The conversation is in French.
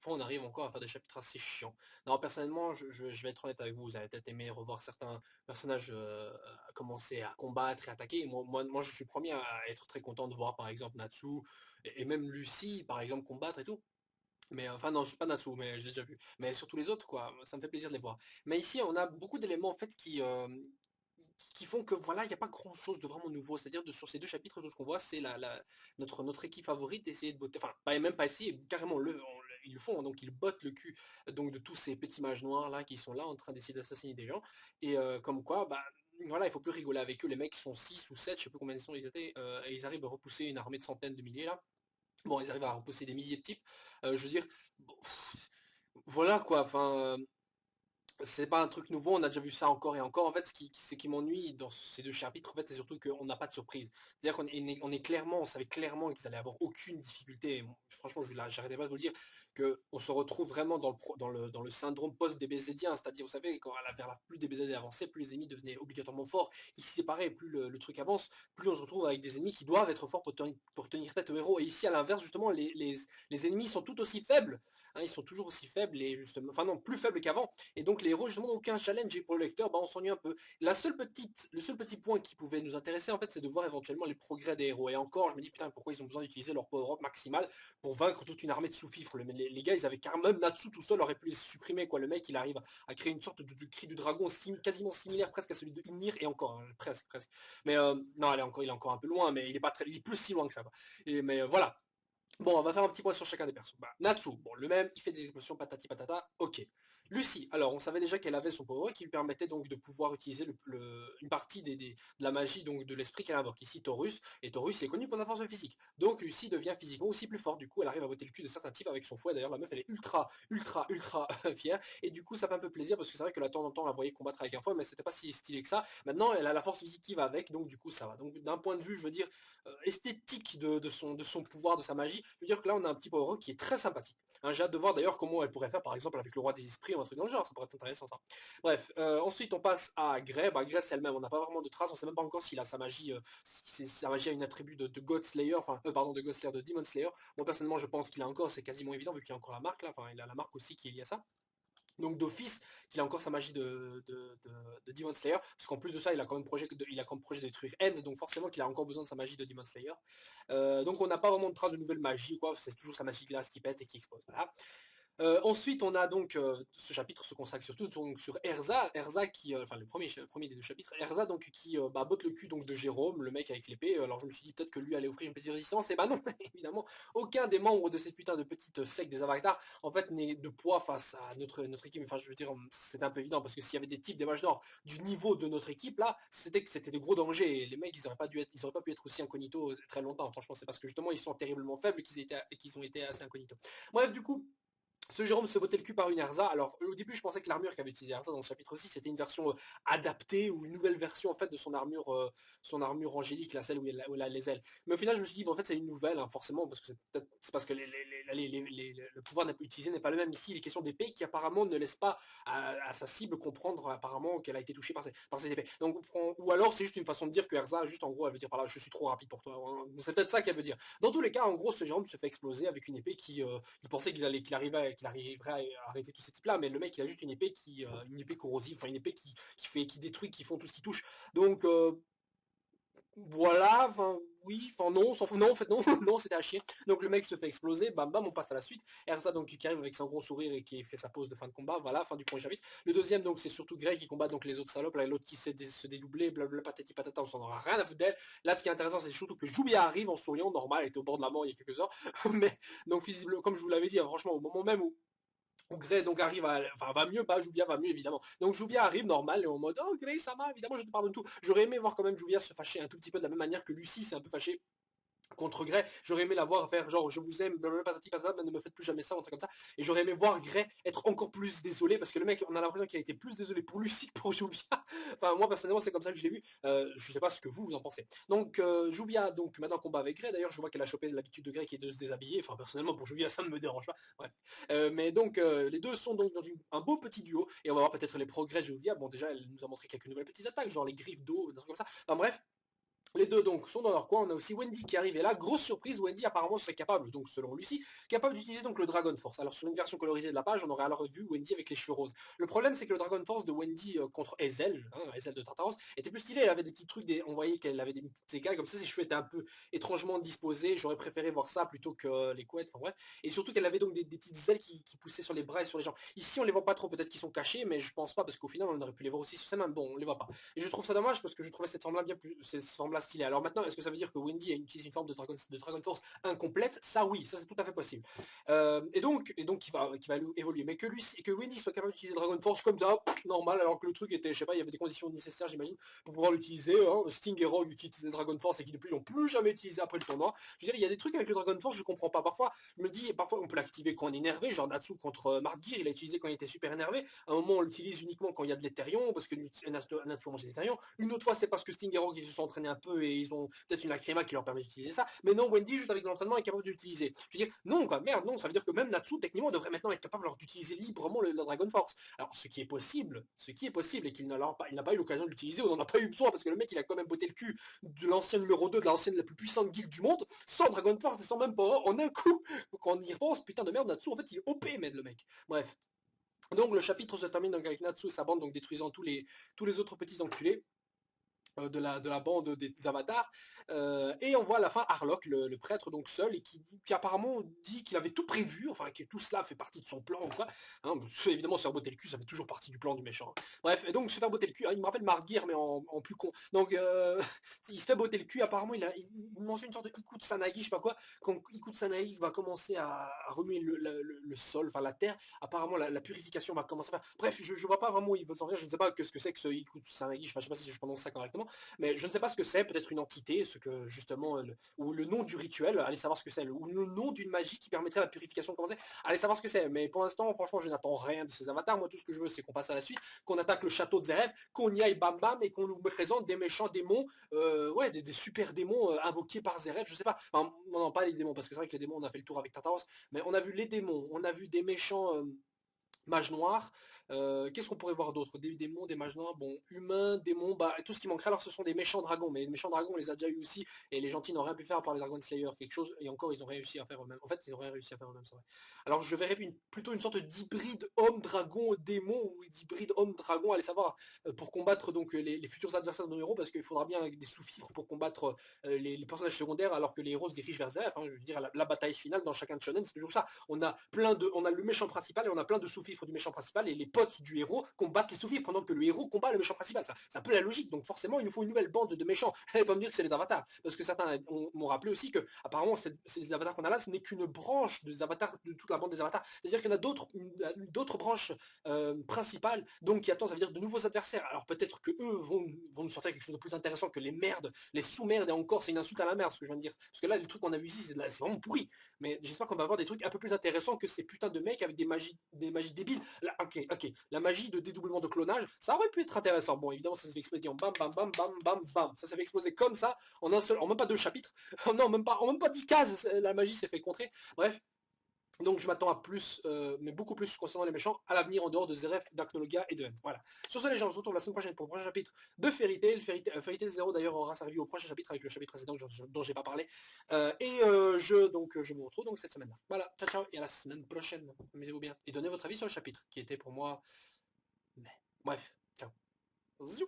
fois on arrive encore à faire des chapitres assez chiants. Non, personnellement, je vais être honnête avec vous, vous avez peut-être aimé revoir certains personnages commencer à combattre et attaquer. Et moi, je suis le premier à être très content de voir, par exemple, Natsu et même Lucie, par exemple, combattre et tout. Mais enfin non, je suis pas Natsu, mais je l'ai déjà vu. Mais surtout les autres, quoi, ça me fait plaisir de les voir. Mais ici, on a beaucoup d'éléments en fait qui font que voilà, il n'y a pas grand chose de vraiment nouveau. C'est-à-dire sur ces deux chapitres, tout ce qu'on voit, c'est notre équipe favorite essayer de botter, enfin pas même pas essayer, carrément ils le font, hein. Donc ils bottent le cul donc de tous ces petits mages noirs là qui sont là en train d'essayer d'assassiner des gens. Et comme quoi, bah voilà, il faut plus rigoler avec eux. Les mecs sont 6 ou 7, je sais plus combien ils étaient, et ils arrivent à repousser une armée de centaines de milliers là. Bon, ils arrivent à repousser des milliers de types. Je veux dire, bon, voilà quoi. Enfin, c'est pas un truc nouveau, on a déjà vu ça encore et encore. En fait, ce qui m'ennuie dans ces deux chapitres, en fait, c'est surtout qu'on n'a pas de surprise. C'est-à-dire on est clairement, on savait clairement qu'ils allaient avoir aucune difficulté. Et franchement, j'arrêtais pas de vous le dire, que on se retrouve vraiment dans le syndrome post-DBZien, c'est-à-dire, vous savez, vers la plus DBZ avançait, plus les ennemis devenaient obligatoirement forts. Ici, c'est pareil, plus le truc avance, plus on se retrouve avec des ennemis qui doivent être forts pour tenir tête au héros. Et ici, à l'inverse, justement, les ennemis sont tout aussi faibles. Hein, ils sont toujours aussi faibles et justement, enfin non, plus faibles qu'avant. Et donc les héros, justement, aucun challenge. Et pour le lecteur, bah, on s'ennuie un peu. Le seul petit point qui pouvait nous intéresser, en fait, c'est de voir éventuellement les progrès des héros. Et encore, je me dis, putain, pourquoi ils ont besoin d'utiliser leur power-up maximal pour vaincre toute une armée de sous-fifres. Les gars, ils avaient carrément, même Natsu tout seul aurait pu les supprimer, quoi. Le mec, il arrive à créer une sorte de cri du dragon quasiment similaire presque à celui de Ymir, et encore, hein, presque. Mais non, il est encore un peu loin, mais il est pas très, il est plus si loin que ça, quoi. Et, mais voilà. Bon, on va faire un petit point sur chacun des persos. Bah, Natsu, bon, le même, il fait des explosions patati patata, ok. Lucie, alors on savait déjà qu'elle avait son power qui lui permettait donc de pouvoir utiliser une partie de la magie, donc de l'esprit qu'elle invoque. Ici, Taurus, et Taurus est connu pour sa force physique. Donc Lucie devient physiquement aussi plus forte, du coup elle arrive à botter le cul de certains types avec son fouet. D'ailleurs la meuf elle est ultra fière, et du coup ça fait un peu plaisir parce que c'est vrai que de temps en temps on la voyait combattre avec un fouet, mais c'était pas si stylé que ça. Maintenant elle a la force physique qui va avec, donc du coup ça va. Donc d'un point de vue, je veux dire, esthétique de son pouvoir, de sa magie, je veux dire que là on a un petit power qui est très sympathique. Hein, j'ai hâte de voir d'ailleurs comment elle pourrait faire par exemple avec le roi des esprits ou un truc dans le genre, ça pourrait être intéressant ça. Bref, ensuite on passe à Grey. Bah, Grey c'est elle-même, on n'a pas vraiment de traces, on sait même pas encore s'il a sa magie, sa magie a une attribut de God Slayer, enfin pardon, de God Slayer, de Demon Slayer. Moi personnellement je pense qu'il a encore, c'est quasiment évident vu qu'il a encore la marque là, enfin il a la marque aussi qui est liée à ça. Donc d'office qu'il a encore sa magie de Demon Slayer, parce qu'en plus de ça, il a comme projet de détruire End, donc forcément qu'il a encore besoin de sa magie de Demon Slayer. Donc on n'a pas vraiment de traces de nouvelle magie, quoi. C'est toujours sa magie glace qui pète et qui explose. Voilà. Ensuite, on a donc ce chapitre se consacre surtout donc, sur Erza, Erza qui, enfin le premier des deux chapitres, Erza donc qui bah, botte le cul donc de Jérôme, le mec avec l'épée. Alors je me suis dit peut-être que lui allait offrir une petite résistance, et bah non, évidemment, aucun des membres de cette putain de petite secte des Avatars en fait n'est de poids face à notre équipe. Enfin je veux dire, c'était un peu évident parce que s'il y avait des types des mages d'or du niveau de notre équipe là, c'était de gros dangers. Et les mecs ils auraient pas pu être aussi incognito très longtemps. Franchement, c'est parce que justement ils sont terriblement faibles qu'ils ont été assez incognito. Bref, du coup. Ce Jérôme se bottait le cul par une Erza. Alors au début je pensais que l'armure qu'avait utilisé Erza dans ce chapitre aussi c'était une version adaptée ou une nouvelle version en fait de son armure angélique, la celle où elle a les ailes. Mais au final je me suis dit bon, en fait c'est une nouvelle hein, forcément parce que c'est parce que le pouvoir utilisé n'est pas le même ici. Il est question d'épée qui apparemment ne laisse pas à sa cible comprendre apparemment qu'elle a été touchée par ses épées. Donc ou alors c'est juste une façon de dire que Erza juste en gros elle veut dire par là je suis trop rapide pour toi. Hein. C'est peut-être ça qu'elle veut dire. Dans tous les cas en gros ce Jérôme se fait exploser avec une épée il pensait qu'il arriverait à arrêter tous ces types-là, mais le mec il a juste une épée corrosive, enfin une épée qui détruit, qui font tout ce qui touche. Donc voilà, enfin oui, enfin non, on s'en fout, non en fait non, non c'était à chier. Donc le mec se fait exploser, bam bam, on passe à la suite. Erza donc qui arrive avec son gros sourire et qui fait sa pose de fin de combat, voilà, fin du premier chapitre. Le deuxième donc c'est surtout Grey qui combat donc les autres salopes, là l'autre qui sait se dédoubler, blablabla patati patata, on s'en aura rien à foutre d'elle. Là ce qui est intéressant c'est surtout que Jubia arrive en souriant, normal, elle était au bord de la mort il y a quelques heures, mais donc visiblement comme je vous l'avais dit, hein, franchement au moment même où Grey donc arrive enfin va mieux, pas Juvia va mieux évidemment. Donc Juvia arrive normal et en mode oh Grey ça va, évidemment je te pardonne tout. J'aurais aimé voir quand même Juvia se fâcher un tout petit peu de la même manière que Lucie s'est un peu fâchée contre Grey. J'aurais aimé la voir faire genre je vous aime, blablabla, patati patata, mais ne me faites plus jamais ça, un truc comme ça. Et j'aurais aimé voir Grey être encore plus désolé parce que le mec, on a l'impression qu'il a été plus désolé pour Lucie que pour Jubia. Enfin moi personnellement c'est comme ça que je l'ai vu. Je sais pas ce que vous en pensez. Donc Jubia donc maintenant combat avec Grey. D'ailleurs je vois qu'elle a chopé l'habitude de Grey qui est de se déshabiller. Enfin personnellement pour Jubia ça ne me dérange pas. Bref. Mais donc les deux sont donc dans un beau petit duo et on va voir peut-être les progrès de Jubia. Bon déjà elle nous a montré quelques nouvelles petites attaques genre les griffes d'eau, des trucs comme ça. Enfin bref. Les deux donc sont dans leur coin, on a aussi Wendy qui arrive et là, grosse surprise, Wendy apparemment serait capable, donc selon Lucy, capable d'utiliser donc le Dragon Force. Alors sur une version colorisée de la page, on aurait alors vu Wendy avec les cheveux roses. Le problème c'est que le Dragon Force de Wendy contre Hazel, Hazel de Tartaros, était plus stylé, elle avait des petits trucs, on voyait qu'elle avait des petites écailles, comme ça ses cheveux étaient un peu étrangement disposés, j'aurais préféré voir ça plutôt que les couettes, enfin bref. Et surtout qu'elle avait donc des petites ailes qui poussaient sur les bras et sur les jambes. Ici on les voit pas trop, peut-être qu'ils sont cachés, mais je pense pas parce qu'au final on aurait pu les voir aussi sur ses mains, bon on les voit pas. Et je trouve ça dommage parce que je trouvais cette forme-là bien plus, cette forme-là stylée. Alors maintenant, est-ce que ça veut dire que Wendy utilise une forme de Dragon Force incomplète? Ça oui, ça c'est tout à fait possible. Et donc qui va évoluer. Mais que Wendy soit capable d'utiliser Dragon Force comme ça, normal, alors que le truc était, je sais pas, il y avait des conditions nécessaires, j'imagine, pour pouvoir l'utiliser. Sting et Rogue qui utilisaient Dragon Force et qui depuis n'ont plus jamais utilisé après le tournoi. Je veux dire, il y a des trucs avec le Dragon Force, je comprends pas. Parfois, je me dis, parfois on peut l'activer quand on est énervé, genre Natsu contre Martgear, il a utilisé quand il était super énervé. À un moment, on l'utilise uniquement quand il y a de l'Etherion, parce que Natsu mange de l'Etherion. Une autre fois, c'est parce que Sting et Rogue, ils se sont entraînés un peu et ils ont peut-être une lacryma qui leur permet d'utiliser ça. Mais non, Wendy, juste avec l'entraînement, est capable d'utiliser. Je veux dire, non, quoi, merde, non, ça veut dire que même Natsu, techniquement, devrait maintenant être capable d'utiliser librement le Dragon Force. Alors, ce qui est possible, et qu'il n'a pas eu l'occasion de l'utiliser, on n'en a pas eu besoin, parce que le mec, il a quand même botté le cul de l'ancien numéro 2, de l'ancienne, la plus puissante guilde du monde, sans Dragon Force et sans même pas en un coup. Quand on y repense, putain de merde, Natsu, en fait, il est OP, mais le mec. Bref. Donc le chapitre se termine donc avec Natsu et sa bande donc détruisant tous les autres petits enculés de la bande des avatars. Et on voit à la fin Harlock, le prêtre, donc seul, et qui apparemment dit qu'il avait tout prévu, enfin que tout cela fait partie de son plan, ou quoi. Évidemment, se faire botter le cul, ça fait toujours partie du plan du méchant. Bref, et donc se faire botter le cul, il me rappelle Margear, mais en plus con. Donc, il se fait botter le cul, apparemment, il mentionne une sorte de Iku Tsanagi, je sais pas quoi, quand Iku Tsanagi va commencer à remuer le sol, enfin la terre, apparemment la purification va commencer à faire. Bref, je vois pas vraiment où il veut s'en venir, je ne sais pas ce que c'est que ce Iku Tsanagi, je sais pas si je prononce ça correctement, mais je ne sais pas ce que c'est, peut-être une entité, ce que justement, ou le nom du rituel, allez savoir ce que c'est, ou le nom d'une magie qui permettrait la purification de commencer, allez savoir ce que c'est. Mais pour l'instant, franchement, je n'attends rien de ces avatars. Moi, tout ce que je veux, c'est qu'on passe à la suite, qu'on attaque le château de Zeref, qu'on y aille bam bam et qu'on nous présente des méchants démons, ouais, des super démons invoqués par Zeref, je sais pas. Enfin, non, pas les démons, parce que c'est vrai que les démons, on a fait le tour avec Tartaros, mais on a vu les démons, on a vu des méchants. Mage noir, qu'est-ce qu'on pourrait voir d'autre? Des démons, des mages noirs, bon, humains, démons, bah tout ce qui manquerait alors ce sont des méchants dragons, mais les méchants dragons on les a déjà eu aussi, et les gentils n'ont rien pu faire par les Dragon Slayer, quelque chose, et encore ils ont réussi à faire eux-mêmes. En fait ils ont rien réussi à faire eux-mêmes, c'est vrai. Alors je verrais plutôt une sorte d'hybride homme-dragon démon, ou d'hybride homme-dragon, allez savoir, pour combattre donc les futurs adversaires de nos héros, parce qu'il faudra bien des sous-fifres pour combattre les personnages secondaires, alors que les héros se dirigent vers Zeph, je veux dire la bataille finale dans chacun de shonen, c'est toujours ça. On a le méchant principal et on a plein de sous-fifres du méchant principal et les potes du héros combattent les sous-fifres pendant que le héros combat le méchant principal. C'est un peu la logique. Donc forcément, il nous faut une nouvelle bande de méchants. Et pas me dire que c'est les avatars, parce que certains m'ont rappelé aussi que apparemment ces avatars qu'on a là, ce n'est qu'une branche des avatars de toute la bande des avatars. C'est-à-dire qu'il y en a d'autres branches principales, donc qui attendent, ça veut dire de nouveaux adversaires. Alors peut-être que eux vont nous sortir quelque chose de plus intéressant que les merdes, les sous-merdes, et encore c'est une insulte à la merde ce que je viens de dire. Parce que là, les trucs qu'on a vu ici, c'est vraiment pourri. Mais j'espère qu'on va avoir des trucs un peu plus intéressants que ces putains de mecs avec des magies débiles. Là, ok, la magie de dédoublement de clonage, ça aurait pu être intéressant. Bon, évidemment, ça s'est fait exploser en bam, bam, bam, bam, bam, bam. Ça s'est fait exploser comme ça, en un seul, en même pas deux chapitres. Non, en même pas 10 cases, la magie s'est fait contrer. Bref, donc je m'attends à plus, mais beaucoup plus concernant les méchants à l'avenir en dehors de Zeref, d'Arknologia et de N. Voilà. Sur ce les gens, on se retrouve la semaine prochaine pour le prochain chapitre de Fairy Tail. Fairy Tail 0 d'ailleurs aura sa review au prochain chapitre avec le chapitre précédent dont j'ai pas parlé. Je vous retrouve donc cette semaine-là. Voilà, ciao ciao et à la semaine prochaine. Amusez-vous bien. Et donnez votre avis sur le chapitre qui était pour moi... Mais... Bref, ciao. Ziou.